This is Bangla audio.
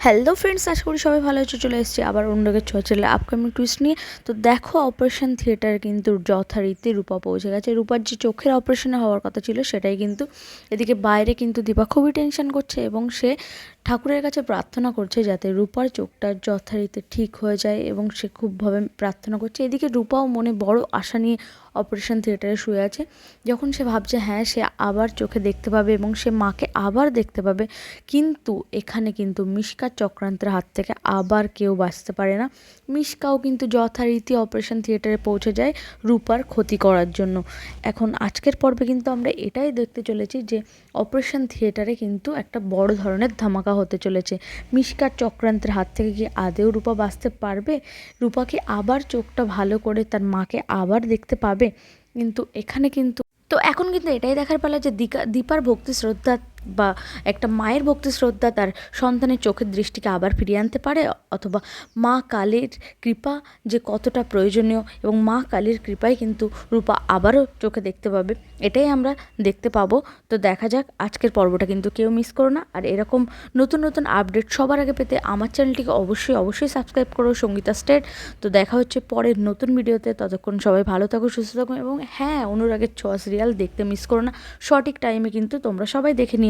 হ্যালো ফ্রেন্ডস, আশা করি সবাই ভালো আছে। চলে এসেছি আবার অনুরাগের ছোঁয়া চ্যানেলে আপকামিং টুইস্ট নিয়ে। তো দেখো, অপারেশন থিয়েটার কিন্তু যথারীতি রূপা পৌঁছে গেছে। রূপার যে চোখের অপারেশনে হওয়ার কথা ছিল সেটাই কিন্তু এদিকে বাইরে কিন্তু দীপা খুবই টেনশন করছে এবং সে ঠাকুরের কাছে প্রার্থনা করছে যাতে রূপার চোখটা যথারীতি ঠিক হয়ে যায়, এবং সে খুবভাবে প্রার্থনা করছে। এদিকে রূপাও মনে বড় আশা নিয়ে অপারেশন থিয়েটারে শুয়ে আছে। যখন সে ভাবছে হ্যাঁ, সে আবার চোখে দেখতে পাবে এবং সে মাকে আবার দেখতে পাবে, কিন্তু এখানে কিন্তু মিশকার চক্রান্তের হাত থেকে আবার কেউ বাঁচতে পারে না। মিশকাও কিন্তু যথারীতি অপারেশন থিয়েটারে পৌঁছে যায় রূপার ক্ষতি করার জন্য। এখন আজকের পর্বে কিন্তু আমরা এটাই দেখতে চলেছি যে অপারেশন থিয়েটারে কিন্তু একটা বড় ধরনের ধামাকা হতে চলেছে। মিশকার চক্রান্তের হাত থেকে কি আদেও রূপা বাঁচতে পারবে? রূপা কি আবার চোখটা ভালো করে তার মাকে আবার দেখতে পাবে? কিন্তু এখানে কিন্তু এখন কিন্তু এটাই দেখার পালা যে দীপার ভক্তি শ্রদ্ধা বা একটা মায়ের ভক্তি শ্রদ্ধা তার সন্তানের চোখের দৃষ্টিকে আবার ফিরিয়ে আনতে পারে, অথবা মা কালীর কৃপা যে কতটা প্রয়োজনীয়, এবং মা কালীর কৃপায় কিন্তু রূপা আবারও চোখে দেখতে পাবে, এটাই আমরা দেখতে পাবো। তো দেখা যাক, আজকের পর্বটা কিন্তু কেউ মিস করো না। আর এরকম নতুন নতুন আপডেট সবার আগে পেতে আমার চ্যানেলটিকে অবশ্যই সাবস্ক্রাইব করো, সঙ্গীতা স্টেট। তো দেখা হচ্ছে পরের নতুন ভিডিওতে। ততক্ষণ সবাই ভালো থাকো, সুস্থ থাকো, এবং হ্যাঁ, অনুরাগের ছোঁয়া সিরিয়াল দেখতে মিস করো না। সঠিক টাইমে কিন্তু তোমরা সবাই দেখে নিও।